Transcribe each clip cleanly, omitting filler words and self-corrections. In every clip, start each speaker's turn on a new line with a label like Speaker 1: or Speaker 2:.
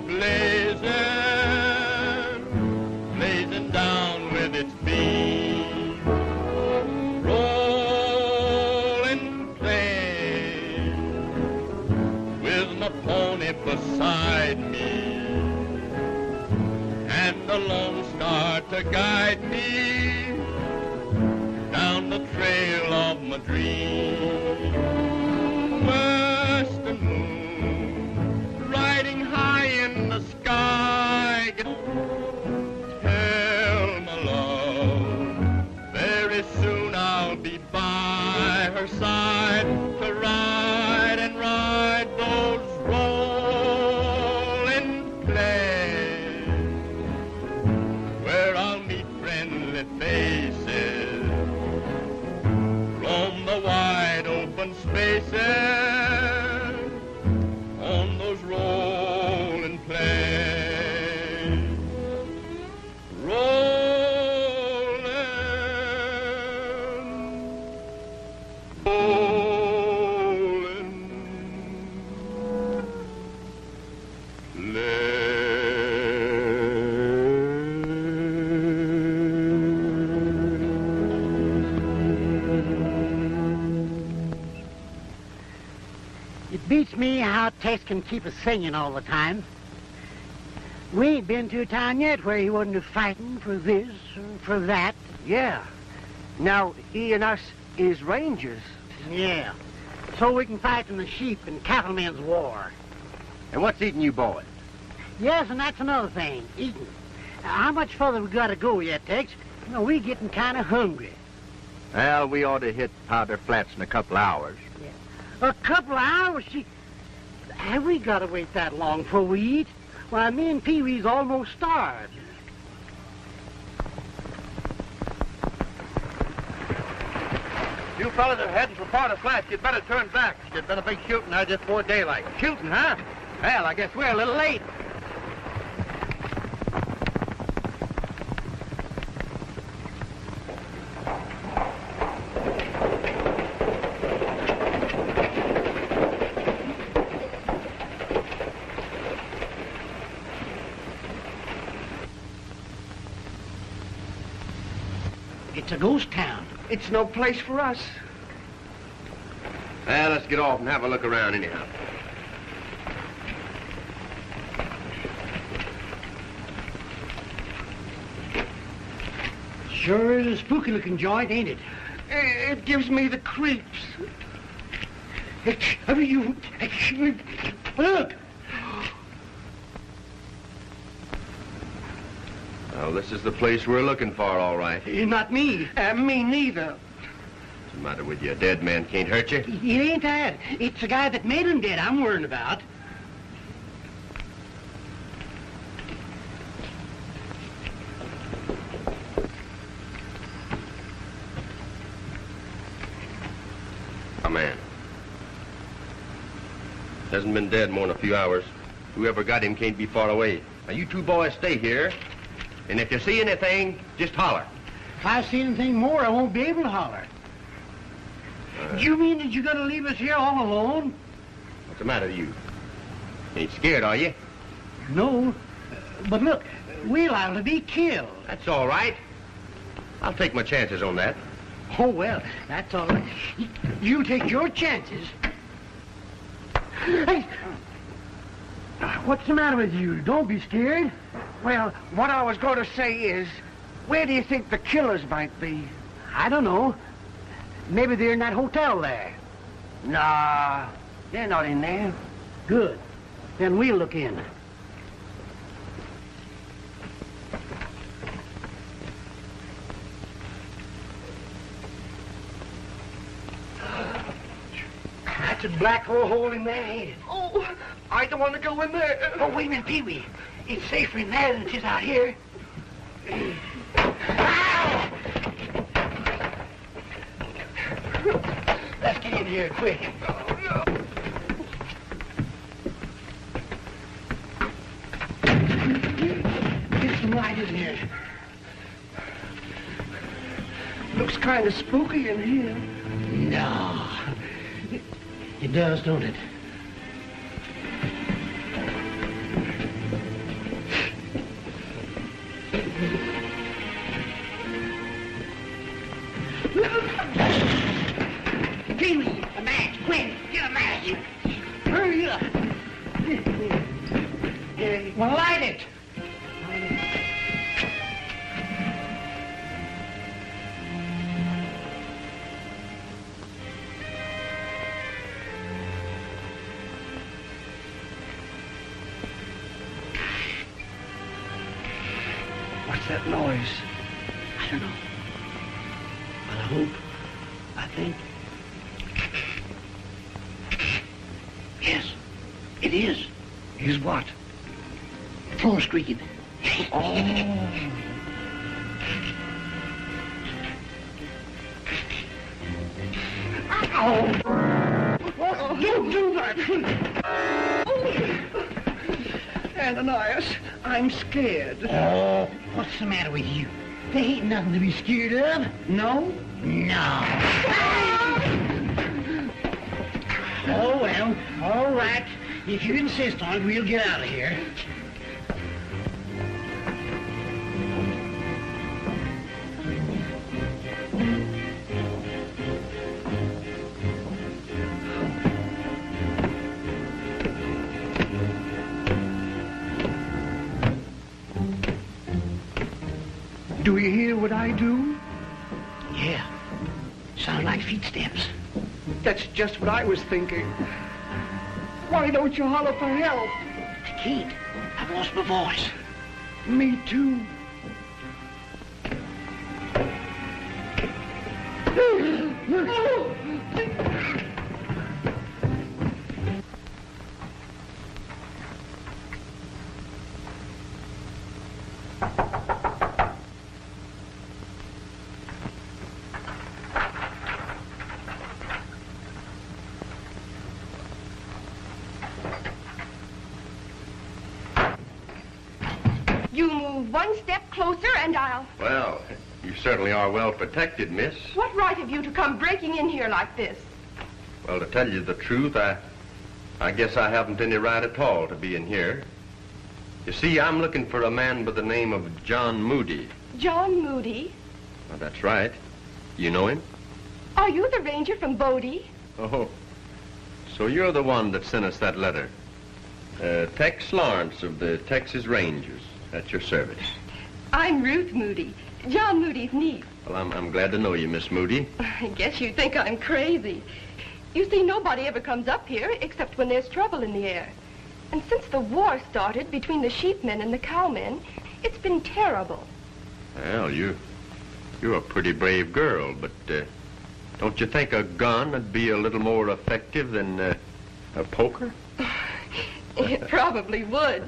Speaker 1: blazing, blazing down with its beam, rolling plain, with my pony beside me, and the lone star to guide me down the trail of my dream. Western moon, riding high in the sky, tell my love, very soon I'll be by her side to ride and ride those rolling plains, where I'll meet friendly faces, roam the wide open spaces on those rolling plains. Rolling, rolling plains.
Speaker 2: It beats me how Tex can keep us singing all the time. We ain't been to a town yet where he wasn't fighting for this or for that.
Speaker 3: Yeah. Now, he and us is rangers.
Speaker 2: Yeah. So we can fight in the sheep and cattlemen's war.
Speaker 4: And what's eating you boys?
Speaker 2: Yes, and that's another thing, eating. How much further we gotta go yet, Tex? You know, we getting kind of hungry.
Speaker 4: Well, we ought to hit Powder Flats in a couple hours.
Speaker 2: Yeah. A couple of hours? Have we gotta wait that long before we eat? Why, me and Pee-wee's almost starved.
Speaker 4: You fellas are heading for Powder Flats. You'd better turn back. There's been a big shooting now just before daylight.
Speaker 3: Shooting, huh?
Speaker 4: Well, I guess we're a little late.
Speaker 2: It's a ghost town.
Speaker 3: It's no place for us.
Speaker 4: Well, let's get off and have a look around anyhow.
Speaker 2: Sure is a spooky-looking joint, ain't it?
Speaker 3: It gives me the creeps.
Speaker 2: Look!
Speaker 4: Well, this is the place we're looking for, all right.
Speaker 2: Not me.
Speaker 3: Me neither.
Speaker 4: What's the matter with you? A dead man can't hurt you?
Speaker 2: It ain't that. It's the guy that made him dead I'm worrying about.
Speaker 4: A man. Hasn't been dead more than a few hours. Whoever got him can't be far away. Now, you two boys stay here, and if you see anything, just holler.
Speaker 2: If I see anything more, I won't be able to holler. You mean that you're gonna leave us here all alone?
Speaker 4: What's the matter with you? Ain't scared, are you?
Speaker 2: No. But look, we're liable to be killed.
Speaker 4: That's all right. I'll take my chances on that.
Speaker 2: Oh, well, that's all right. You take your chances. Hey! What's the matter with you? Don't be scared.
Speaker 3: Well, what I was going to say is, where do you think the killers might be?
Speaker 2: I don't know. Maybe they're in that hotel there.
Speaker 3: Nah, they're not in there.
Speaker 2: Good. Then we'll look in. That's a black hole in there, ain't it?
Speaker 3: Oh, I don't want to go in there.
Speaker 2: Oh, wait a minute, Pee-wee. It's safer in there than it is out here. Ow! Let's get in here quick.
Speaker 3: Oh, no.
Speaker 2: Get some light in here.
Speaker 3: Looks kind of spooky in here.
Speaker 2: No. It does, don't it?
Speaker 3: Light it! What's that noise?
Speaker 2: I don't know. But I hope, I think. Yes, it is.
Speaker 3: Is what?
Speaker 2: Floor squeaking.
Speaker 3: Oh. Oh, don't do that! Ananias, I'm scared.
Speaker 2: Oh, what's the matter with you? There ain't nothing to be scared of.
Speaker 3: No?
Speaker 2: No. Oh, well, all right. If you insist on it, we'll get out of here.
Speaker 3: Do you hear what I do?
Speaker 2: Yeah. Sound like footsteps.
Speaker 3: That's just what I was thinking. Why don't you holler for help?
Speaker 2: I can't. I've lost my voice.
Speaker 3: Me too.
Speaker 5: You move one step closer and I'll...
Speaker 4: Well, you certainly are well protected, miss.
Speaker 5: What right have you to come breaking in here like this?
Speaker 4: Well, to tell you the truth, I guess I haven't any right at all to be in here. You see, I'm looking for a man by the name of John Moody.
Speaker 5: John Moody?
Speaker 4: Well, that's right. You know him?
Speaker 5: Are you the ranger from Bodie?
Speaker 4: Oh, so you're the one that sent us that letter. Tex Lawrence of the Texas Rangers. At your service.
Speaker 5: I'm Ruth Moody, John Moody's niece.
Speaker 4: Well, I'm glad to know you, Miss Moody.
Speaker 5: I guess you think I'm crazy. You see, nobody ever comes up here except when there's trouble in the air. And since the war started between the sheepmen and the cowmen, it's been terrible.
Speaker 4: Well, you're a pretty brave girl, but don't you think a gun would be a little more effective than a poker?
Speaker 5: It probably would.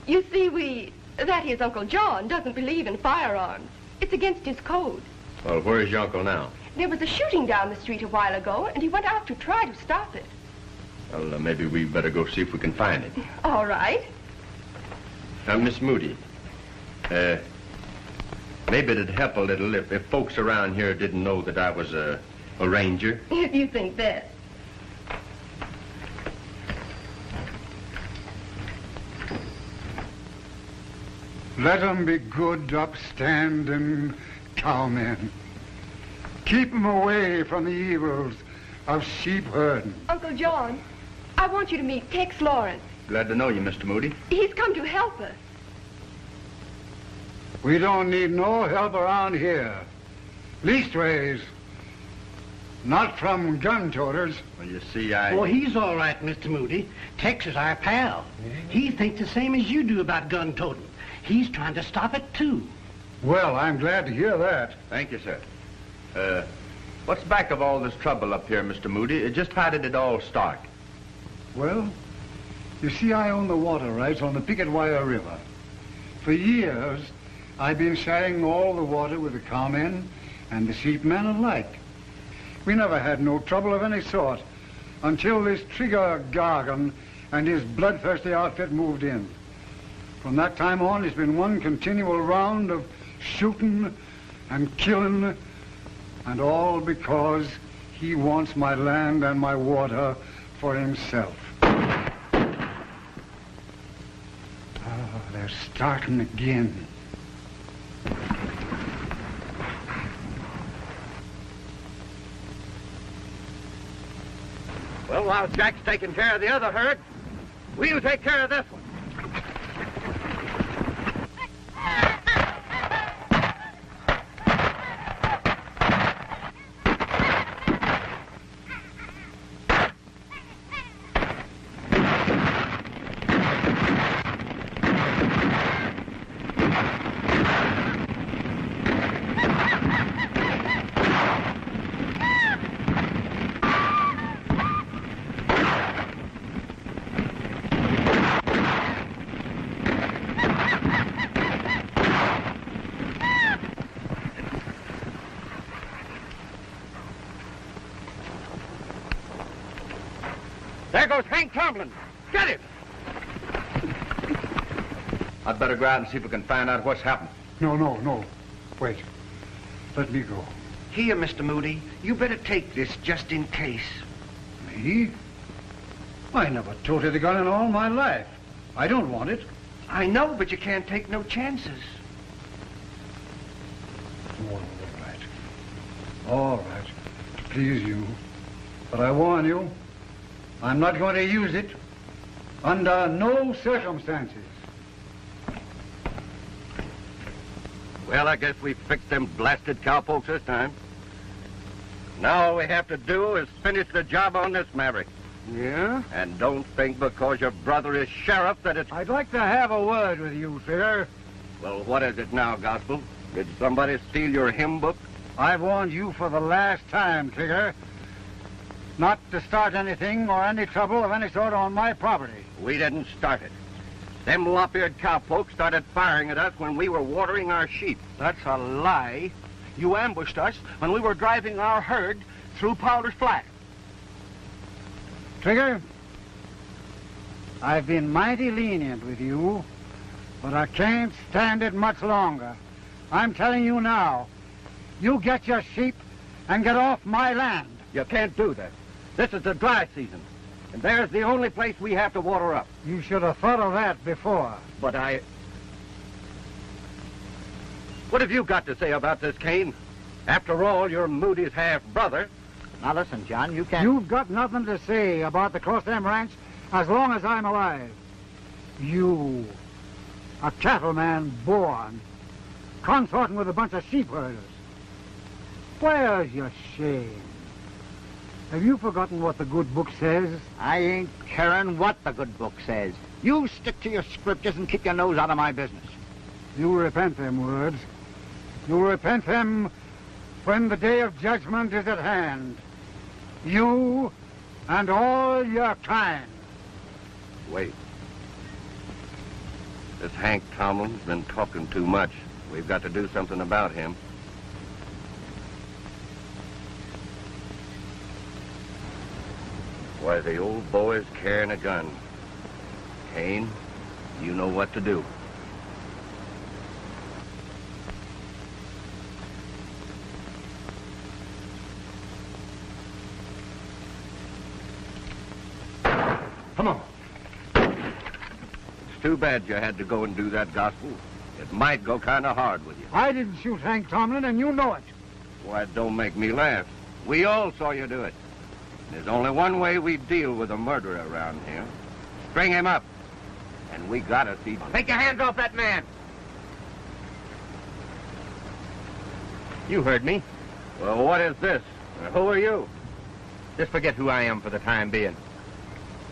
Speaker 5: You see, that is, Uncle John doesn't believe in firearms. It's against his code.
Speaker 4: Well, where's your uncle now?
Speaker 5: There was a shooting down the street a while ago, and he went out to try to stop it.
Speaker 4: Well, maybe we better go see if we can find it.
Speaker 5: All right.
Speaker 4: Now, Miss Moody, maybe it'd help a little if folks around here didn't know that I was a ranger.
Speaker 5: If you think that.
Speaker 6: Let 'em be good, upstanding cowmen. Keep 'em away from the evils of sheep herding.
Speaker 5: Uncle John, I want you to meet Tex Lawrence.
Speaker 4: Glad to know you, Mr. Moody.
Speaker 5: He's come to help us.
Speaker 6: We don't need no help around here. Leastways, not from gun toters.
Speaker 4: Well, you see,
Speaker 2: Oh, he's all right, Mr. Moody. Tex is our pal. He thinks the same as you do about gun toting. He's trying to stop it, too.
Speaker 6: Well, I'm glad to hear that.
Speaker 4: Thank you, sir. What's back of all this trouble up here, Mr. Moody? Just how did it all start?
Speaker 6: Well, you see, I own the water rights on the Picket Wire River. For years, I've been sharing all the water with the cowmen and the sheepmen alike. We never had no trouble of any sort until this Trigger Gargan and his bloodthirsty outfit moved in. From that time on, it's been one continual round of shooting and killing, and all because he wants my land and my water for himself. Oh, they're starting again.
Speaker 3: Well, while Jack's taking care of the other herd, we'll take care of this one.
Speaker 7: goes Hank Tomlin. Get him!
Speaker 4: I'd better go out and see if we can find out what's happened.
Speaker 6: No. Wait. Let me go.
Speaker 3: Here, Mr. Moody. You better take this just in case.
Speaker 6: Me? I never toted a gun in all my life. I don't want it.
Speaker 3: I know, but you can't take no chances.
Speaker 6: All right. To please you. But I warn you, I'm not going to use it under no circumstances.
Speaker 7: Well, I guess we fixed them blasted cowpokes this time. Now all we have to do is finish the job on this maverick.
Speaker 6: Yeah?
Speaker 7: And don't think because your brother is sheriff that it's...
Speaker 6: I'd like to have a word with you, Trigger.
Speaker 7: Well, what is it now, Gospel? Did somebody steal your hymn book?
Speaker 6: I've warned you for the last time, Trigger, not to start anything or any trouble of any sort on my property.
Speaker 7: We didn't start it. Them lop-eared cowpokes started firing at us when we were watering our sheep.
Speaker 3: That's a lie. You ambushed us when we were driving our herd through Powder's Flat.
Speaker 6: Trigger, I've been mighty lenient with you, but I can't stand it much longer. I'm telling you now, you get your sheep and get off my land.
Speaker 7: You can't do that. This is the dry season, and there's the only place we have to water up.
Speaker 6: You should have thought of that before.
Speaker 7: But What have you got to say about this, Cain? After all, you're Moody's half-brother.
Speaker 2: Now listen, John, you can't...
Speaker 6: You've got nothing to say about the Crossdam Ranch as long as I'm alive. You, a cattleman born, consorting with a bunch of sheep herders. Where's your shame? Have you forgotten what the good book says?
Speaker 2: I ain't caring what the good book says. You stick to your scriptures and keep your nose out of my business.
Speaker 6: You'll repent them words. You'll repent them when the day of judgment is at hand. You and all your kind.
Speaker 7: Wait. This Hank Tomlin's been talking too much. We've got to do something about him. Why, the old boy's carrying a gun. Cain, you know what to do.
Speaker 3: Come on.
Speaker 7: It's too bad you had to go and do that, Gospel. It might go kind of hard with you.
Speaker 6: I didn't shoot Hank Tomlin, and you know it.
Speaker 7: Why, don't make me laugh. We all saw you do it. There's only one way we deal with a murderer around here. String him up. And we gotta see...
Speaker 2: Take your hands off that man!
Speaker 4: You heard me.
Speaker 7: Well, what is this? Who are you?
Speaker 4: Just forget who I am for the time being.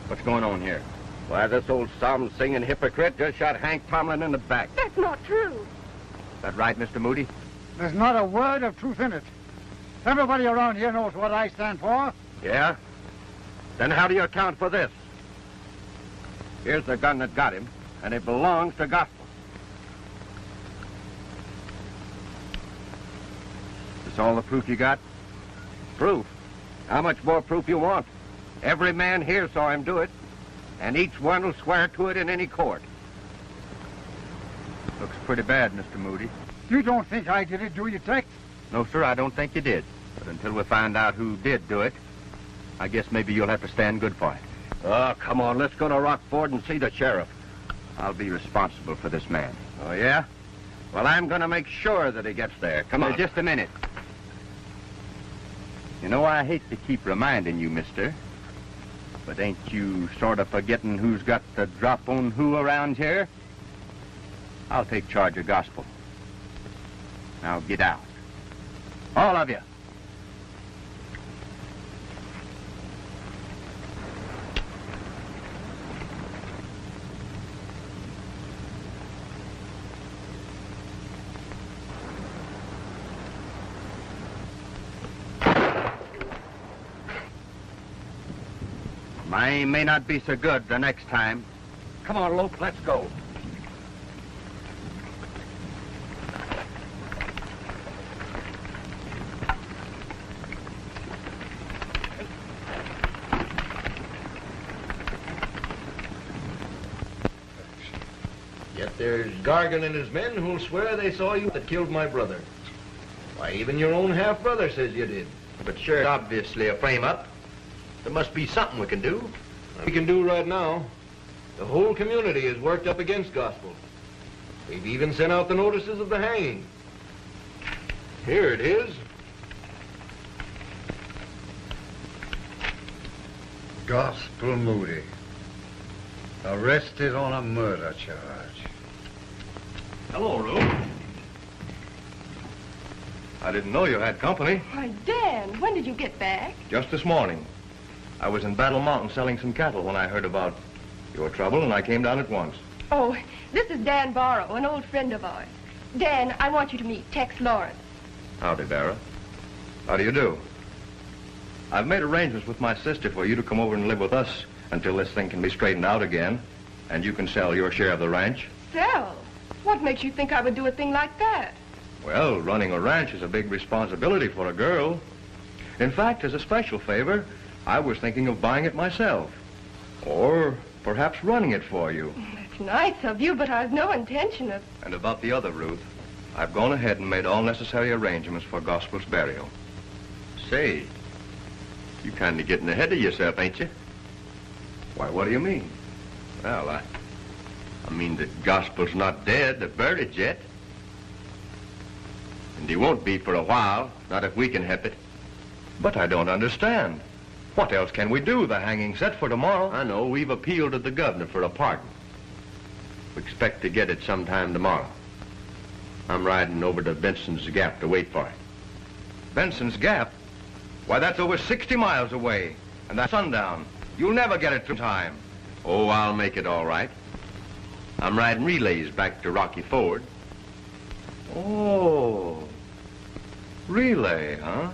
Speaker 4: What's going on here?
Speaker 7: Why, this old psalm-singing hypocrite just shot Hank Tomlin in the back.
Speaker 5: That's not true.
Speaker 4: Is that right, Mr. Moody?
Speaker 6: There's not a word of truth in it. Everybody around here knows what I stand for.
Speaker 7: Yeah? Then how do you account for this? Here's the gun that got him, and it belongs to Gospel.
Speaker 4: Is this all the proof you got?
Speaker 7: Proof? How much more proof you want? Every man here saw him do it, and each one will swear to it in any court.
Speaker 4: Looks pretty bad, Mr. Moody.
Speaker 6: You don't think I did it, do you, Tex?
Speaker 4: No, sir, I don't think you did. But until we find out who did do it, I guess maybe you'll have to stand good for it.
Speaker 7: Oh, come on, let's go to Rockford and see the sheriff.
Speaker 4: I'll be responsible for this man.
Speaker 7: Oh, yeah? Well, I'm going to make sure that he gets there. Come on.
Speaker 4: Just a minute. You know, I hate to keep reminding you, mister, but ain't you sort of forgetting who's got the drop on who around here? I'll take charge of Gospel. Now get out. All of you. My aim may not be so good the next time.
Speaker 7: Come on, Lope, let's go.
Speaker 8: There's Gargan and his men who'll swear they saw you that killed my brother. Why, even your own half-brother says you did.
Speaker 7: But sure, it's obviously a frame-up. There must be something we can do.
Speaker 8: We can do right now. The whole community is worked up against gospel. We've even sent out the notices of the hanging. Here it is.
Speaker 6: Gospel Moody. Arrested on a murder charge.
Speaker 4: Hello, Ruth. I didn't know you had company.
Speaker 5: Why, Dan, when did you get back?
Speaker 4: Just this morning. I was in Battle Mountain selling some cattle when I heard about your trouble, and I came down at once.
Speaker 5: Oh, this is Dan Barrow, an old friend of ours. Dan, I want you to meet Tex Lawrence.
Speaker 4: Howdy, Barrow. How do you do? I've made arrangements with my sister for you to come over and live with us until this thing can be straightened out again, and you can sell your share of the ranch.
Speaker 5: Sell? What makes you think I would do a thing like that?
Speaker 4: Well, running a ranch is a big responsibility for a girl. In fact, as a special favor, I was thinking of buying it myself. Or perhaps running it for you.
Speaker 5: That's nice of you, but I've no intention of...
Speaker 4: And about the other, Ruth, I've gone ahead and made all necessary arrangements for Gospel's burial. Say, you kind of getting ahead of yourself, ain't you? Why, what do you mean? Well, I mean that Gospel's not dead, or buried yet. And he won't be for a while, not if we can help it. But I don't understand. What else can we do? The hanging's set for tomorrow. I know. We've appealed to the governor for a pardon. We expect to get it sometime tomorrow. I'm riding over to Benson's Gap to wait for it. Benson's Gap? Why, that's over 60 miles away. And that's sundown. You'll never get it through time. Oh, I'll make it all right. I'm riding relays back to Rocky Ford. Oh, relay, huh?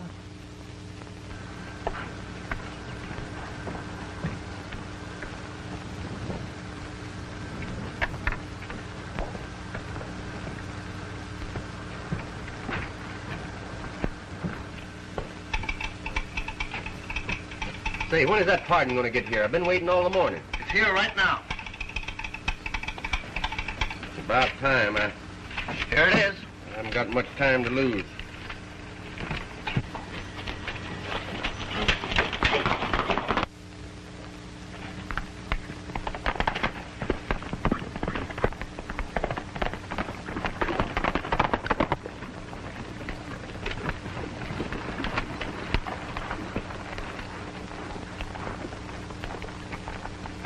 Speaker 7: Say, when is that pardon going to get here? I've been waiting all the morning.
Speaker 3: It's here right now.
Speaker 7: It's about time.
Speaker 3: Here it is.
Speaker 7: I haven't got much time to lose.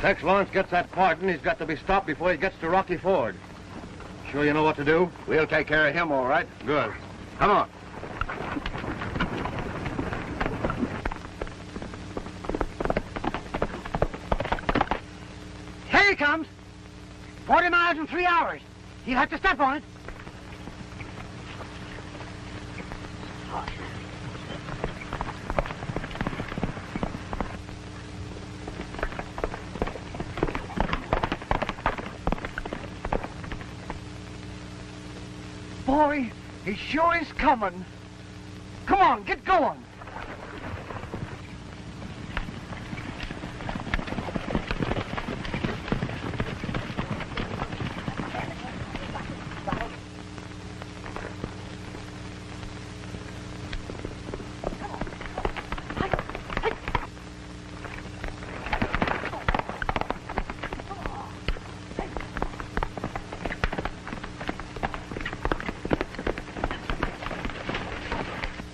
Speaker 4: Tex Lawrence gets that pardon, he's got to be stopped before he gets to Rocky Ford. Sure you know what to do?
Speaker 7: We'll take care of him, all right.
Speaker 4: Good. Come on.
Speaker 2: Here he comes. 40 miles in 3 hours. He'll have to step on it.
Speaker 3: Boy, he sure is coming. Come on, get going.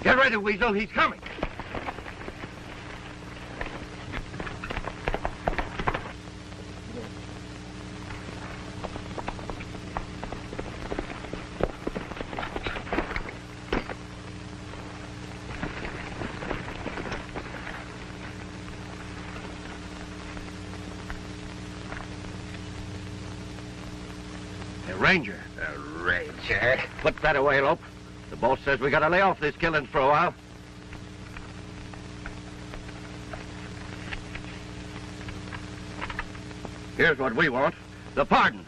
Speaker 7: Get ready, Weasel. He's coming.
Speaker 4: Hey, Ranger.
Speaker 7: Ranger. Put that away, Lope. The boss says we gotta lay off these killings for a while. Here's what we want. The pardon.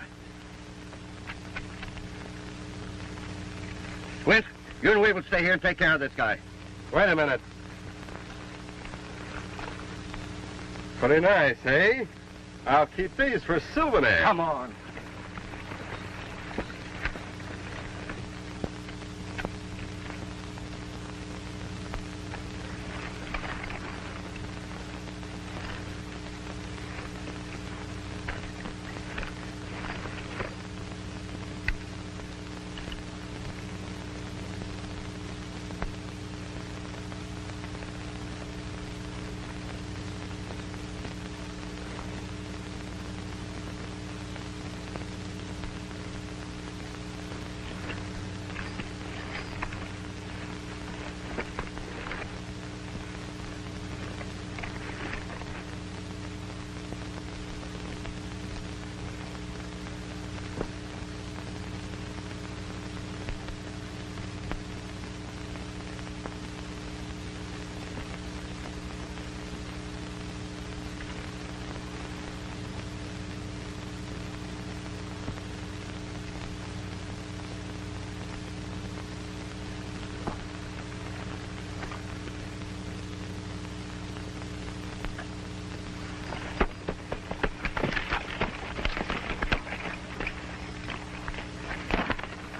Speaker 7: Quint, you and we will stay here and take care of this guy.
Speaker 4: Wait a minute. Pretty nice, eh? I'll keep these for souvenirs.
Speaker 3: Come on.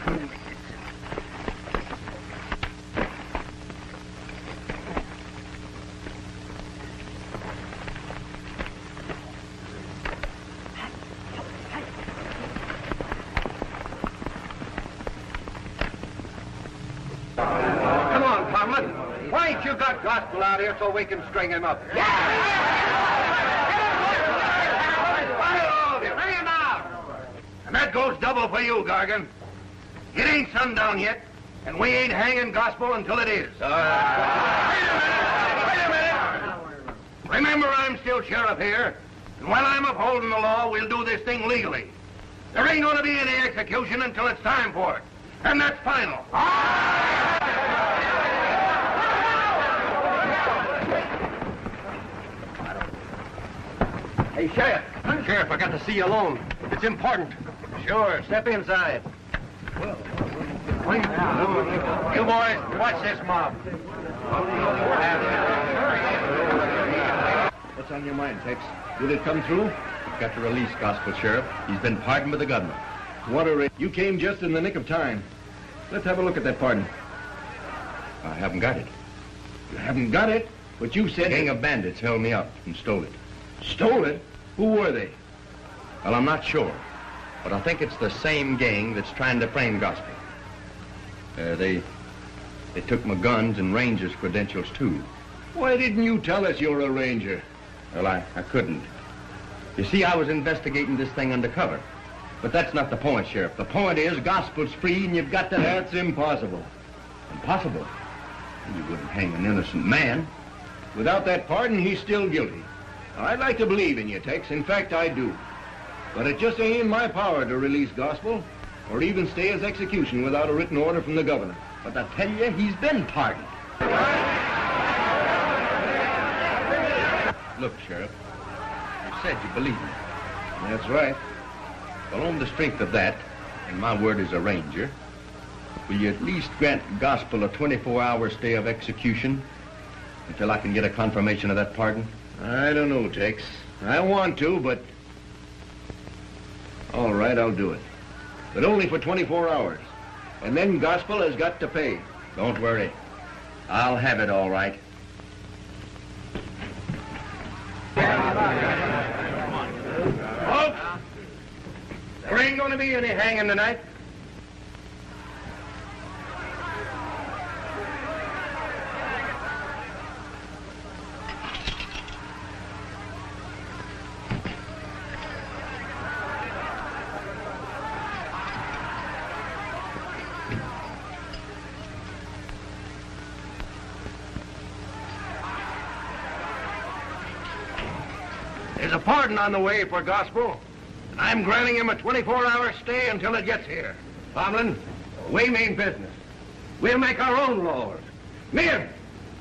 Speaker 7: Come on, Tomlin. Why ain't you got Gospel out here so we can string him up? Yeah! All of you, bring him out! And that goes double for you, Gargan. It ain't sundown yet, and we ain't hanging Gospel until it is. Wait a minute! Remember, I'm still sheriff here, and while I'm upholding the law, we'll do this thing legally. There ain't gonna be any execution until it's time for it. And that's final.
Speaker 3: Hey, Sheriff. Sheriff, I got to see you alone. It's important.
Speaker 7: Sure, step inside. You boys, watch this mob.
Speaker 4: What's on your mind, Tex? Did it come through? Got to release Gospel, Sheriff. He's been pardoned by the government.
Speaker 8: What a you came just in the nick of time. Let's have a look at that pardon.
Speaker 4: I haven't got it.
Speaker 8: You haven't got it? But you said...
Speaker 4: A gang of bandits held me up and stole it.
Speaker 8: Stole it? Who were they?
Speaker 4: Well, I'm not sure. But I think it's the same gang that's trying to frame Gospel. They took my guns and Ranger's credentials, too.
Speaker 8: Why didn't you tell us you're a Ranger?
Speaker 4: Well, I couldn't. You see, I was investigating this thing undercover. But that's not the point, Sheriff. The point is, Gospel's free and you've got to...
Speaker 8: That's impossible.
Speaker 4: Impossible? You wouldn't hang an innocent man.
Speaker 8: Without that pardon, he's still guilty. I'd like to believe in you, Tex. In fact, I do. But it just ain't in my power to release Gospel or even stay his execution without a written order from the governor.
Speaker 4: But I tell you, he's been pardoned. Look, Sheriff, you said you believe me.
Speaker 8: That's right.
Speaker 4: Well, on the strength of that, and my word as a Ranger, will you at least grant Gospel a 24-hour stay of execution until I can get a confirmation of that pardon?
Speaker 8: I don't know, Tex. I want to, but... All right, I'll do it. But only for 24 hours. And then Gospel has got to pay.
Speaker 4: Don't worry. I'll have it all right.
Speaker 7: Folks, there ain't gonna be any hanging tonight. There's a pardon on the way for Gospel, and I'm granting him a 24-hour stay until it gets here. Tomlin, we mean business. We'll make our own laws. Men,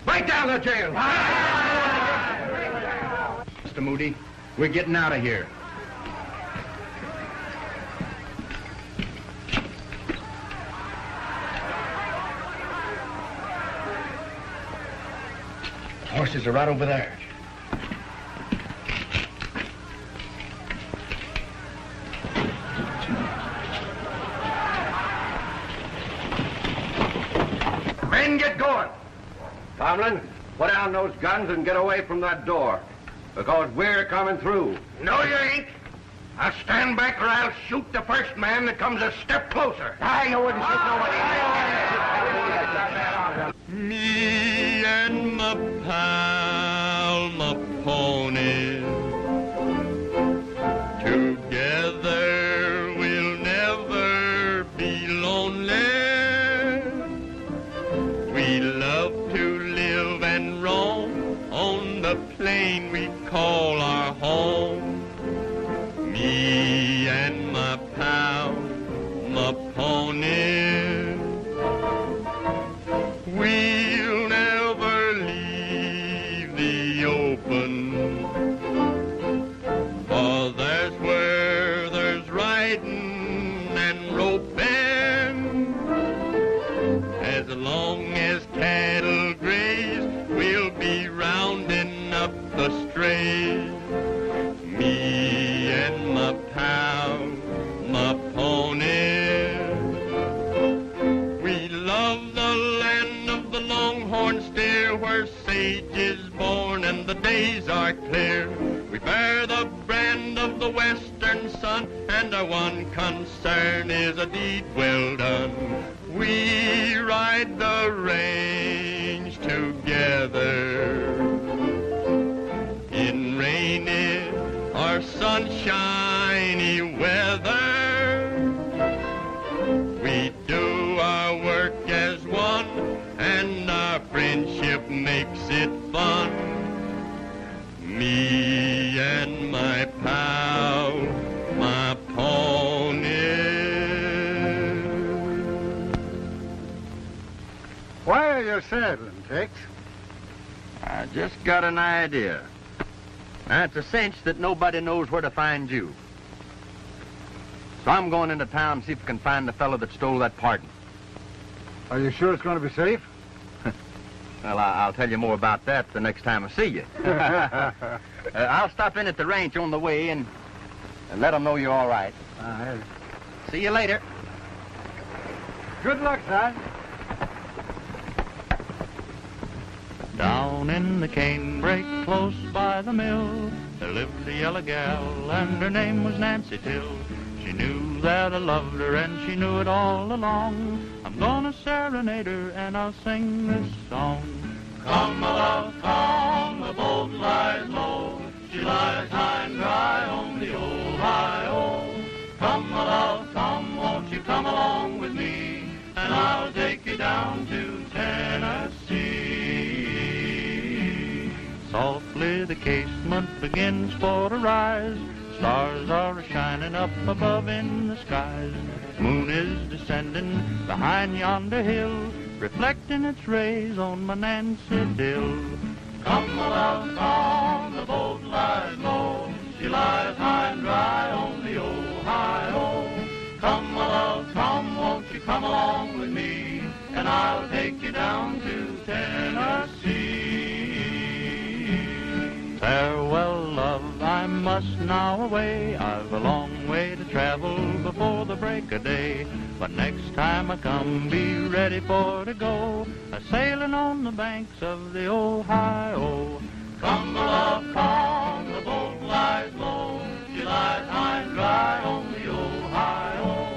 Speaker 7: break down the jail.
Speaker 4: Mr. Moody, we're getting out of here. The horses are right over there.
Speaker 7: Men, get going. Tomlin, put down those guns and get away from that door, because we're coming through. No, you ain't. I'll stand back or I'll shoot the first man that comes a step closer. I wouldn't shoot nobody.
Speaker 1: Me and my pal, my pony, together we'll never be lonely. We love to live and roam on the plain we call our home. Me and my pal, my pony, we'll never leave the open, for there's where there's riding and roping. As long as cattle graze, we'll be rounding up the strays. Me and my pal, my pony, our sage is born and the days are clear. We bear the brand of the western sun, and our one concern is a deed well done. We ride the range together in rainy or sunshiny weather. We do our work as one, and our friendship makes it fun. Me and my pal, my pony.
Speaker 6: Why are you saddling, Tex?
Speaker 4: I just got an idea. Now, it's a cinch that nobody knows where to find you. So I'm going into town to see if I can find the fellow that stole that pardon.
Speaker 6: Are you sure it's going to be safe?
Speaker 4: Well, I'll tell you more about that the next time I see you. I'll stop in at the ranch on the way and let them know you're all right. See you later.
Speaker 6: Good luck, son.
Speaker 1: Down in the cane brake close by the mill, there lived a yellow gal, and her name was Nancy Till. She knew that I loved her, and she knew it all along. I'm gonna serenade her, and I'll sing this song. Come, my love, come, the boat lies low. She lies high and dry on the old high-o. Come, my love, come, won't you come along with me, and I'll take you down to Tennessee. Softly the casement begins for to rise. Stars are shining up above in the skies. Moon is descending behind yonder hill, reflecting its rays on my Nancy Dill. Come, my love, come, the boat lies low. She lies high and dry on the old high-o. Come, my love, come, won't you come along with me, and I'll take you down to Tennessee. Farewell, love, I must now away. I've a long way to travel before the break of day. But next time I come, be ready for to go, a-sailing on the banks of the Ohio. Come, my love, come, the boat lies low. She lies high and dry on the Ohio.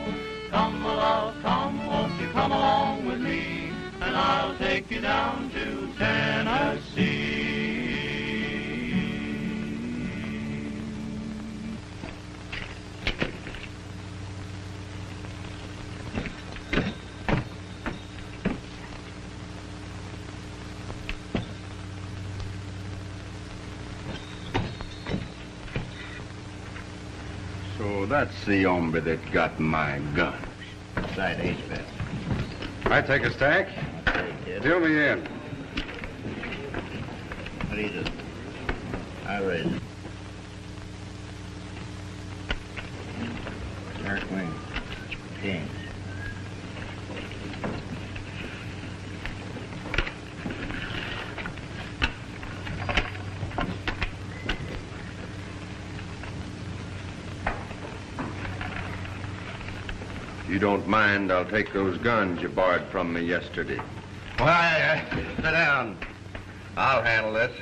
Speaker 1: Come, my love, come, won't you come along with me, and I'll take you down to Tennessee.
Speaker 4: So that's the hombre that got my guns. Side H, man.
Speaker 7: I take a stack. Deal me in.
Speaker 4: What do you do? I raise it. Dark wing. Cain.
Speaker 7: You don't mind, I'll take those guns you borrowed from me yesterday.
Speaker 4: Why, sit down. I'll handle this.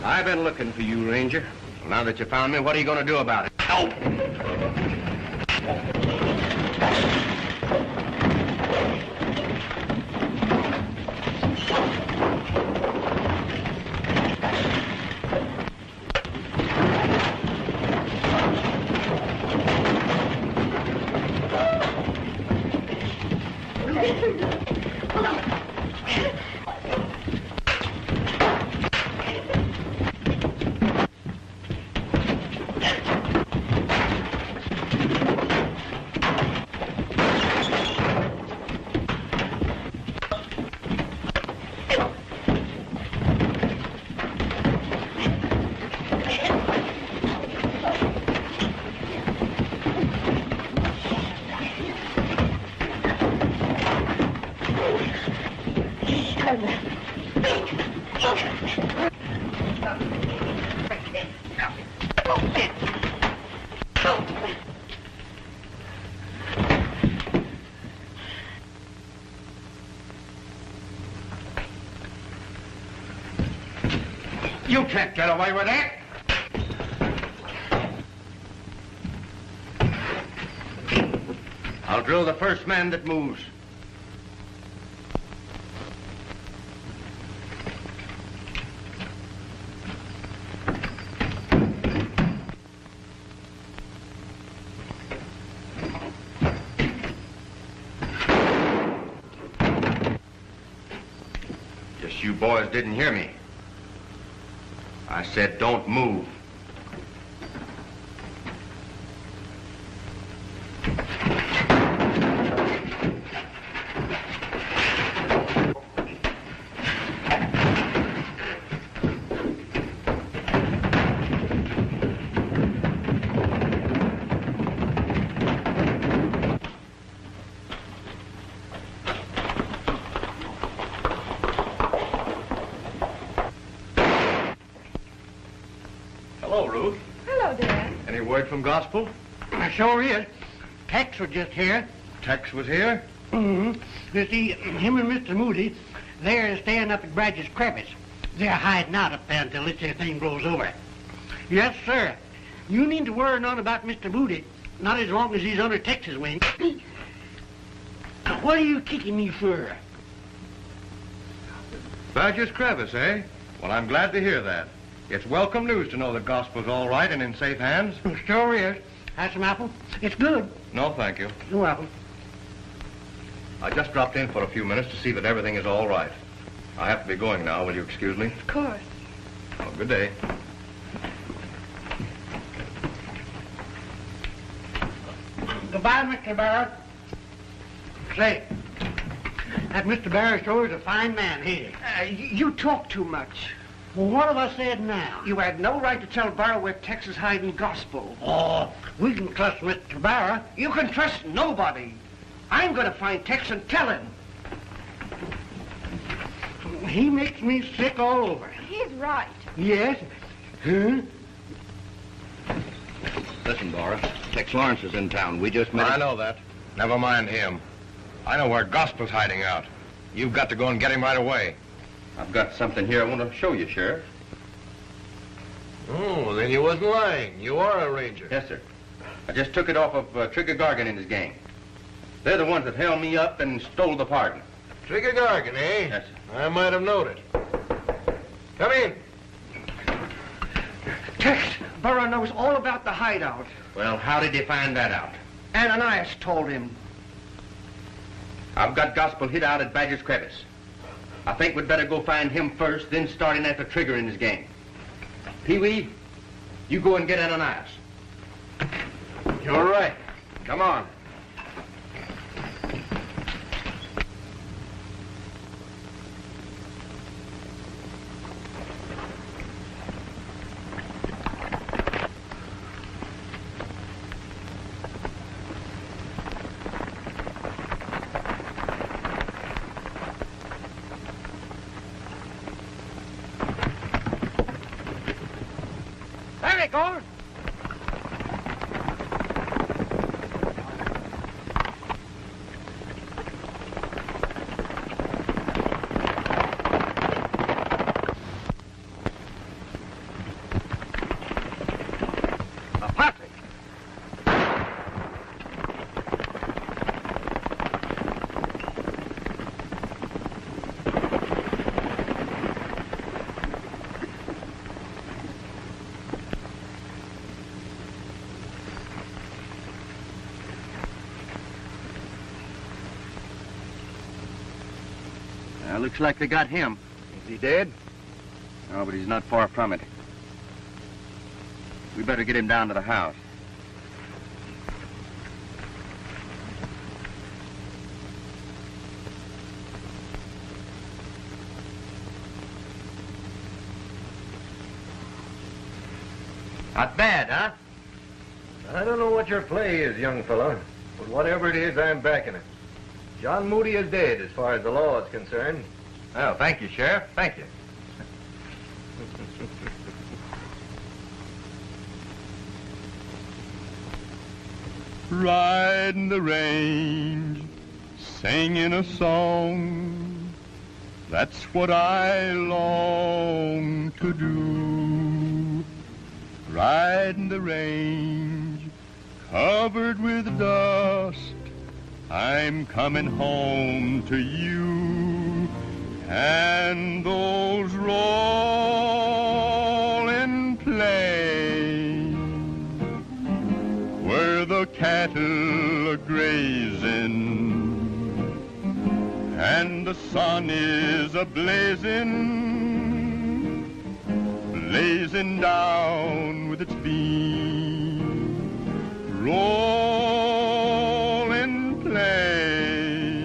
Speaker 4: I've been looking for you, Ranger. Well, now that you found me, what are you going to do about it? Oh!
Speaker 7: You can't get away with that. I'll drill the first man that moves. Guess you boys didn't hear me. I said don't move. Hello, Ruth.
Speaker 5: Hello, Dad.
Speaker 7: Any word from Gospel?
Speaker 2: Sure is. Tex was just here.
Speaker 7: Tex was here?
Speaker 2: Mm-hmm. You see, him and Mr. Moody, they're staying up at Bradge's crevice. They're hiding out up there until this here thing blows over. Yes, sir. You need to worry none about Mr. Moody, not as long as he's under Tex's wing. What are you kicking me for?
Speaker 7: Badger's crevice, eh? Well, I'm glad to hear that. It's welcome news to know that Gospel's all right and in safe hands.
Speaker 2: Sure is. Have some apple? It's good.
Speaker 7: No, thank you.
Speaker 2: You're welcome.
Speaker 7: I just dropped in for a few minutes to see that everything is all right. I have to be going now. Will you excuse me?
Speaker 5: Of course.
Speaker 7: Oh, good day.
Speaker 2: Goodbye, Mr. Barrow. Say, that Mr. Barrow sure is a fine man here.
Speaker 3: You talk too much.
Speaker 2: Well, what have I said now?
Speaker 3: You had no right to tell Barrow where Tex is hiding Gospel.
Speaker 2: Oh, we can trust Mr. Barrow.
Speaker 3: You can trust nobody. I'm going to find Tex and tell him.
Speaker 2: He makes me sick all over.
Speaker 5: He's right.
Speaker 2: Yes? Huh?
Speaker 7: Listen, Barrow. Tex Lawrence is in town. We just met him. I know that. Never mind him. I know where Gospel's hiding out. You've got to go and get him right away. I've got something here I want to show you, Sheriff.
Speaker 8: Oh, then you wasn't lying. You are a ranger.
Speaker 7: Yes, sir. I just took it off of Trigger Gargan and his gang. They're the ones that held me up and stole the pardon.
Speaker 8: Trigger Gargan, eh?
Speaker 7: Yes, sir.
Speaker 8: I might have known it. Come in.
Speaker 3: Tex, Barrow knows all about the hideout.
Speaker 7: Well, how did you find that out?
Speaker 3: Ananias told him.
Speaker 7: I've got Gospel hid out at Badger's crevice. I think we'd better go find him first, then start in after Trigger and his gang. Pee-wee, you go and get Ananias.
Speaker 8: You're right.
Speaker 7: Come on.
Speaker 2: There it goes.
Speaker 7: Looks like they got him.
Speaker 8: Is he dead?
Speaker 7: No, but he's not far from it. We better get him down to the house. Not bad, huh?
Speaker 8: I don't know what your play is, young fella, but whatever it is, I'm backing it. John Moody is dead as far as the law is concerned.
Speaker 7: Oh, thank you, Sheriff. Thank you.
Speaker 1: Riding the range, singing a song, That's what I long to do. Ride in the range, covered with dust. I'm coming home to you and those rolling plains where the cattle are grazing and the sun is blazing down with its beam. Rolling plain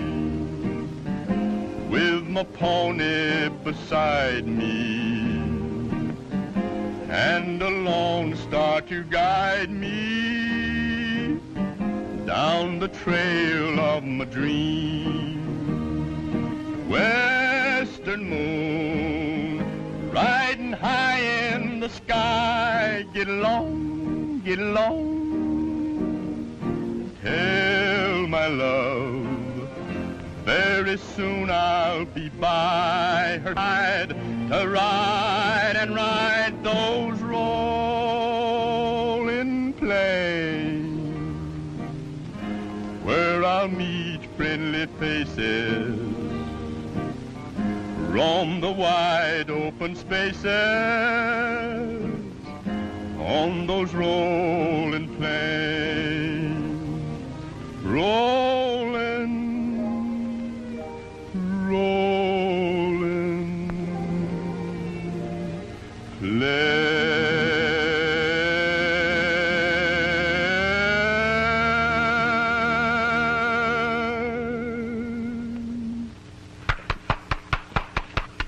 Speaker 1: with my pony beside me and a lone star to guide me down the trail of my dream. Western moon riding high in the sky, get along, tell my love, very soon I'll be by her side to ride and ride those rolling plains where I'll meet friendly faces, roam the wide open spaces on those rolling plains. Rolling plains.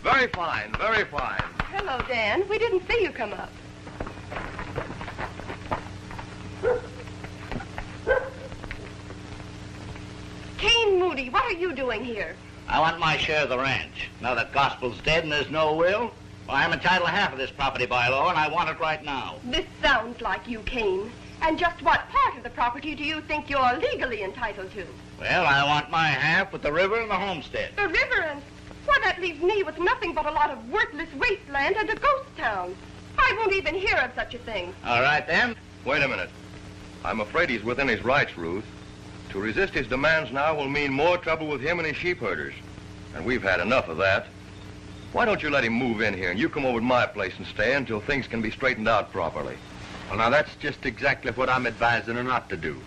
Speaker 7: Very fine, very fine.
Speaker 5: Hello, Dan. We didn't see you come up. Cain Moody, what are you doing here?
Speaker 9: I want my share of the ranch. Now that Gospel's dead and there's no will, well, I'm entitled to half of this property by law, and I want it right now.
Speaker 5: This sounds like you, Cain. And just what part of the property do you think you're legally entitled to?
Speaker 9: Well, I want my half with the river and the homestead.
Speaker 5: The river and... Why, that leaves me with nothing but a lot of worthless wasteland and a ghost town. I won't even hear of such a thing.
Speaker 9: All right, then.
Speaker 7: Wait a minute. I'm afraid he's within his rights, Ruth. To resist his demands now will mean more trouble with him and his sheep herders. And we've had enough of that. Why don't you let him move in here and you come over to my place and stay until things can be straightened out properly?
Speaker 4: Well, now, that's just exactly what I'm advising her not to do.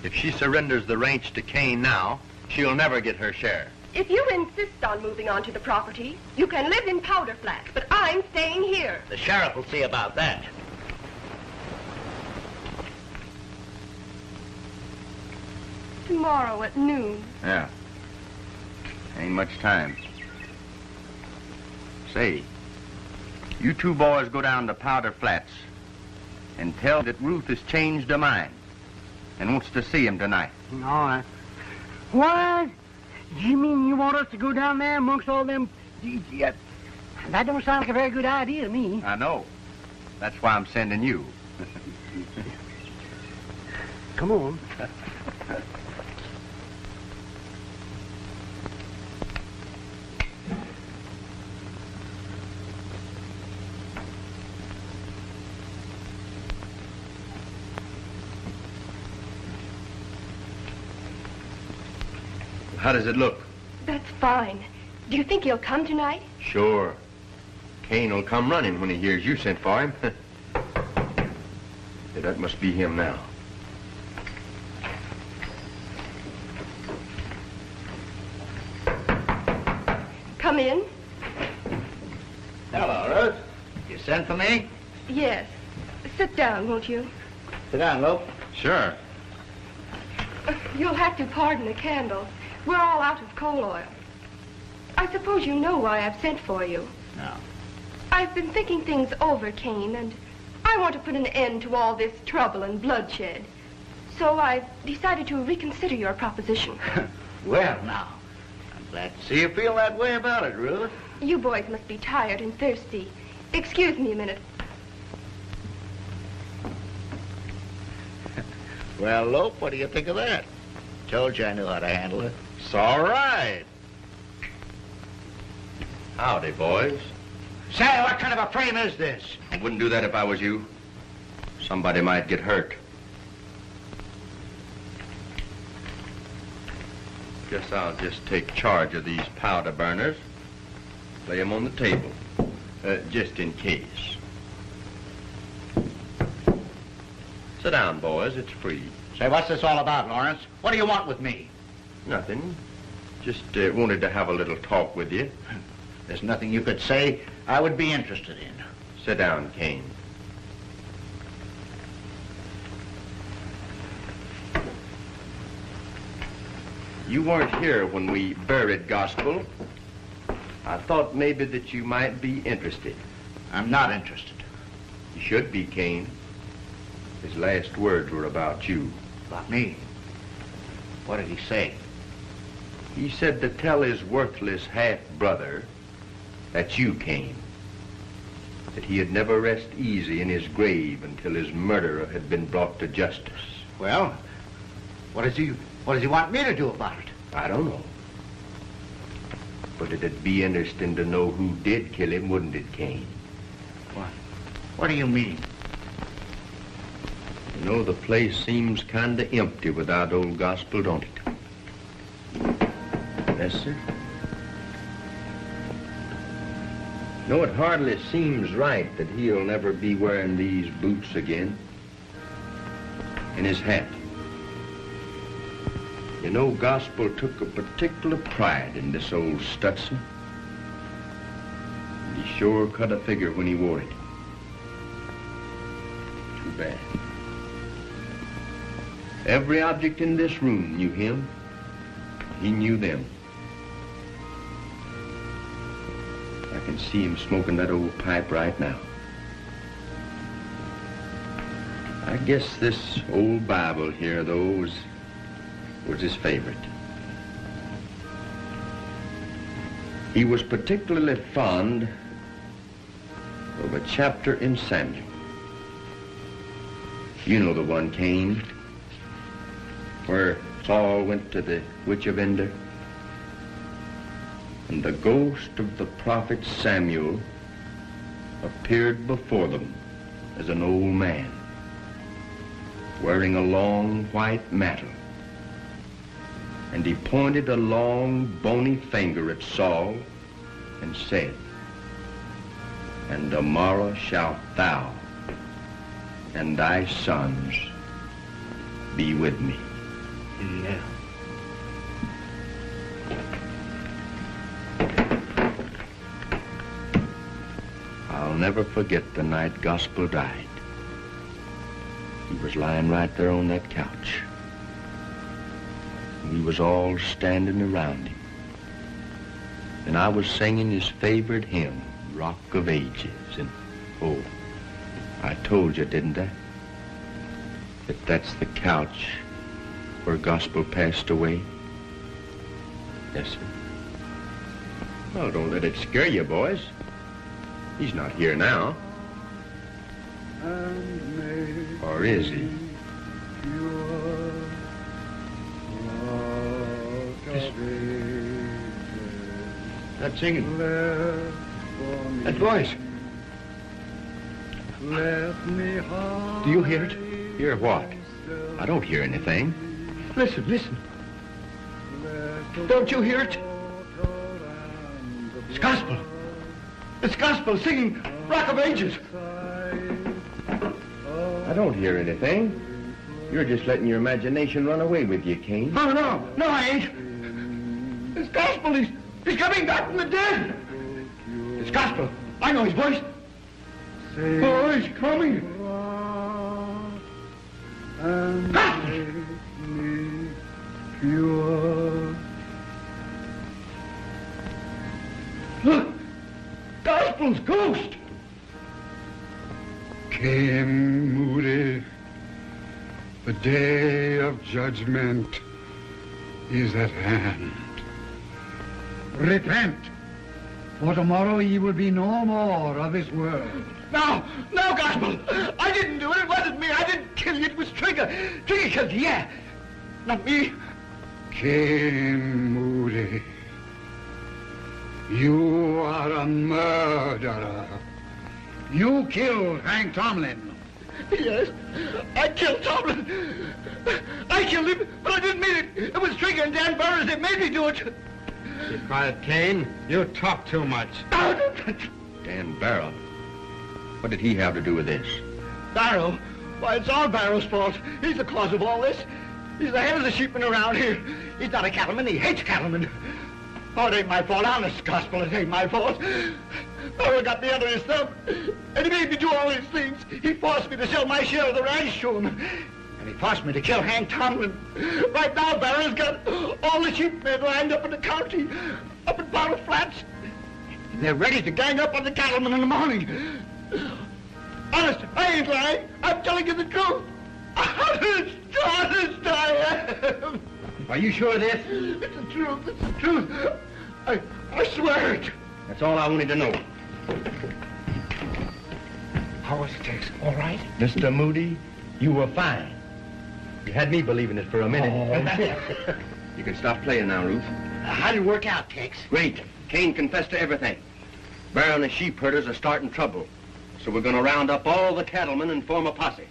Speaker 4: If she surrenders the ranch to Cain now, she'll never get her share.
Speaker 5: If you insist on moving onto the property, you can live in Powder Flats, but I'm staying here.
Speaker 9: The sheriff will see about that.
Speaker 5: Tomorrow at noon.
Speaker 4: Yeah. Ain't much time. Say, you two boys go down to Powder Flats and tell that Ruth has changed her mind and wants to see him tonight.
Speaker 2: All right. What? You mean you want us to go down there amongst all them... That don't sound like a very good idea to me.
Speaker 4: I know. That's why I'm sending you.
Speaker 2: Come on.
Speaker 7: How does it look?
Speaker 5: That's fine. Do you think he'll come tonight?
Speaker 7: Sure. Cain will come running when he hears you sent for him. Yeah, that must be him now.
Speaker 5: Come in.
Speaker 9: Hello, Ruth. You sent for me?
Speaker 5: Yes. Sit down, won't you?
Speaker 9: Sit down, Lope.
Speaker 4: Sure.
Speaker 5: You'll have to pardon the candles. We're all out of coal oil. I suppose you know why I've sent for you.
Speaker 9: No.
Speaker 5: I've been thinking things over, Cain, and I want to put an end to all this trouble and bloodshed. So I've decided to reconsider your proposition.
Speaker 9: Well, now, I'm glad to see you feel that way about it, Ruth.
Speaker 5: You boys must be tired and thirsty. Excuse me a minute.
Speaker 9: Well, Lope, what do you think of that? Told you I knew how to handle it. It's all right.
Speaker 4: Howdy, boys.
Speaker 9: Say, what kind of a frame is this?
Speaker 4: I wouldn't do that if I was you. Somebody might get hurt. Guess I'll just take charge of these powder burners. Lay them on the table, just in case. Sit down, boys. It's free.
Speaker 9: Say, what's this all about, Lawrence? What do you want with me?
Speaker 4: Nothing. Just wanted to have a little talk with you.
Speaker 9: There's nothing you could say I would be interested in.
Speaker 4: Sit down, Cain. You weren't here when we buried Gospel. I thought maybe that you might be interested.
Speaker 9: I'm not interested.
Speaker 4: You should be, Cain. His last words were about you.
Speaker 9: About me? What did he say?
Speaker 4: He said to tell his worthless half-brother that you, Cain, that he'd never rest easy in his grave until his murderer had been brought to justice.
Speaker 9: Well, what does he want me to do about it?
Speaker 4: I don't know. But it'd be interesting to know who did kill him, wouldn't it, Cain?
Speaker 9: What? What do you mean?
Speaker 4: You know, the place seems kind of empty without old Gospel, don't it? Yes, sir. No, it hardly seems right that he'll never be wearing these boots again. And his hat. You know, Gospel took a particular pride in this old Stutson. He sure cut a figure when he wore it. Too bad. Every object in this room knew him. He knew them. I can see him smoking that old pipe right now. I guess this old Bible here, though, was his favorite. He was particularly fond of a chapter in Samuel. You know the one, Cain, where Saul went to the witch of Endor, and the ghost of the prophet Samuel appeared before them as an old man, wearing a long white mantle. And he pointed a long, bony finger at Saul and said, "And tomorrow shalt thou and thy sons be with me."
Speaker 9: Yeah.
Speaker 4: I'll never forget the night Gospel died. He was lying right there on that couch. We was all standing around him. And I was singing his favorite hymn, Rock of Ages. And, oh, I told you, didn't I? That that's the couch where Gospel passed away. Yes, sir. Well, don't let it scare you, boys. He's not here now. Or is he?
Speaker 2: That singing. That voice. Do you hear it?
Speaker 4: Hear what? I don't hear anything.
Speaker 2: Listen, listen. Don't you hear it? It's Gospel. It's Gospel singing Rock of Ages.
Speaker 4: I don't hear anything. You're just letting your imagination run away with you, Cain.
Speaker 2: Oh, no. No, I ain't. It's Gospel. He's coming back from the dead. It's Gospel. I know his voice. Oh, he's coming. Gospel. Look. Gospel's ghost.
Speaker 6: Cain, Moody, the day of judgment is at hand. Repent, for tomorrow ye will be no more of this world.
Speaker 2: No, Gospel. I didn't do it. It wasn't me. I didn't kill you. It was Trigger. Trigger killed you, yeah. Not me.
Speaker 6: Cain, Moody, You are a murderer. You killed Hank Tomlin.
Speaker 3: Yes, I killed Tomlin. I killed him, but I didn't mean it. It was Trigger and Dan Barrow that made me do it.
Speaker 7: Be quiet, Cain. You talk too much. Dan Barrow? What did he have to do with this?
Speaker 3: Barrow? Why, it's all Barrow's fault. He's the cause of all this. He's the head of the sheepmen around here. He's not a cattleman. He hates cattlemen. Oh, it ain't my fault. Honest gospel, it ain't my fault. Barrow got me under his thumb, and he made me do all these things. He forced me to sell my share of the ranch to him. And he forced me to kill Hank Tomlin. Right now, Barrow's got all the sheepmen lined up in the county, up in Barrow Flats. And they're ready to gang up on the cattlemen in the morning. Honest, I ain't lying. I'm telling you the truth. Honest, I am.
Speaker 7: Are you sure of this?
Speaker 3: It's the truth. It's the truth. I swear it.
Speaker 7: That's all I wanted to know.
Speaker 3: How was it, Tex? All right?
Speaker 7: Mr. Moody, you were fine. You had me believing it for a minute.
Speaker 3: Oh.
Speaker 7: You can stop playing now, Ruth.
Speaker 2: How did it work out, Tex?
Speaker 7: Great. Cain confessed to everything. Barrow and the sheep herders are starting trouble. So we're going to round up all the cattlemen and form a posse.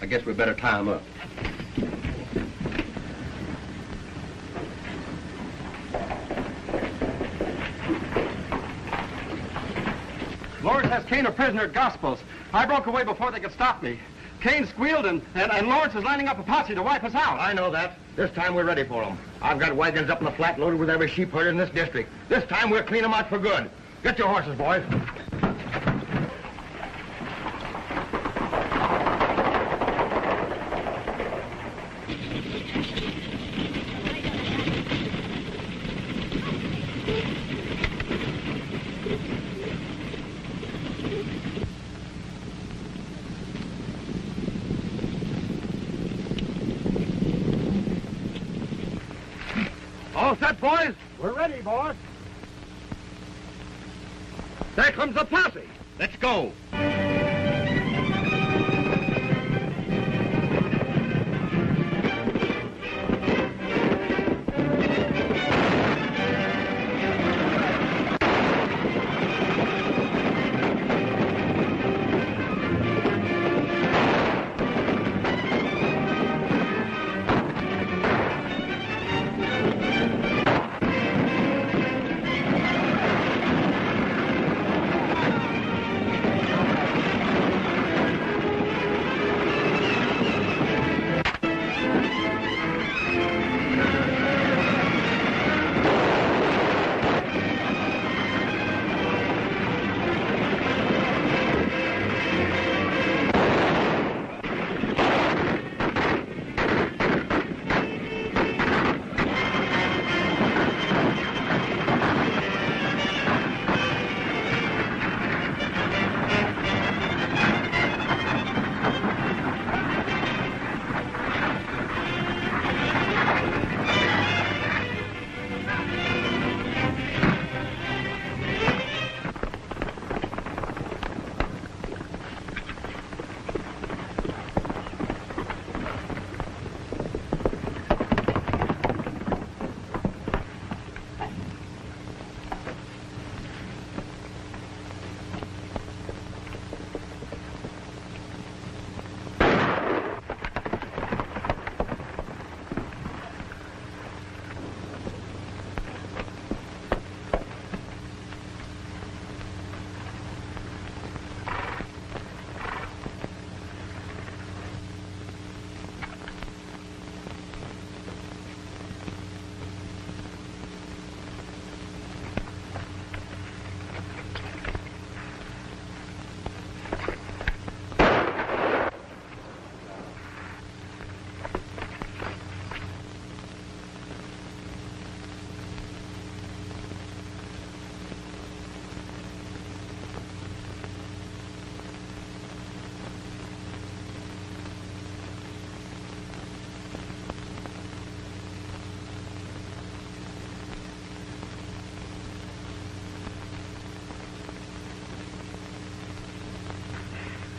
Speaker 7: I guess we better tie them up.
Speaker 10: Lawrence has Cain a prisoner at Gospels. I broke away before they could stop me. Cain squealed, and Lawrence is lining up a posse to wipe us out.
Speaker 7: I know that. This time we're ready for them. I've got wagons up in the flat loaded with every sheep herder in this district. This time we'll clean them out for good. Get your horses, boys. All set, boys?
Speaker 10: We're ready, boss.
Speaker 7: There comes the posse. Let's go.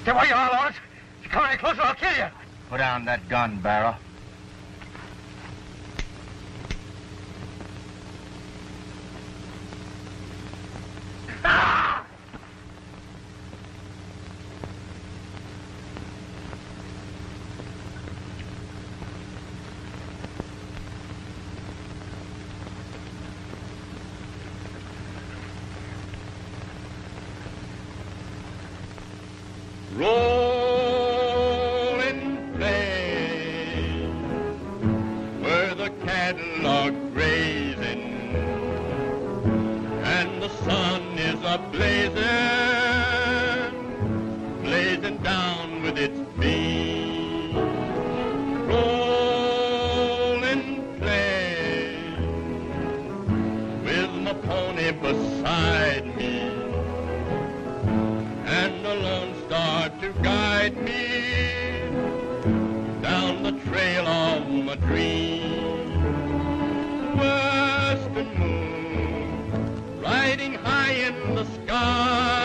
Speaker 10: Stay where you are, Lawrence. If you come any closer, I'll kill you.
Speaker 4: Put down that gun, Barrow.
Speaker 1: rolling plains where the cattle are grazing and the sun is blazing down with its beam. Rolling plains with my pony beside me and the Lone Star to guide me down the trail of my dream. Western moon riding high in the sky.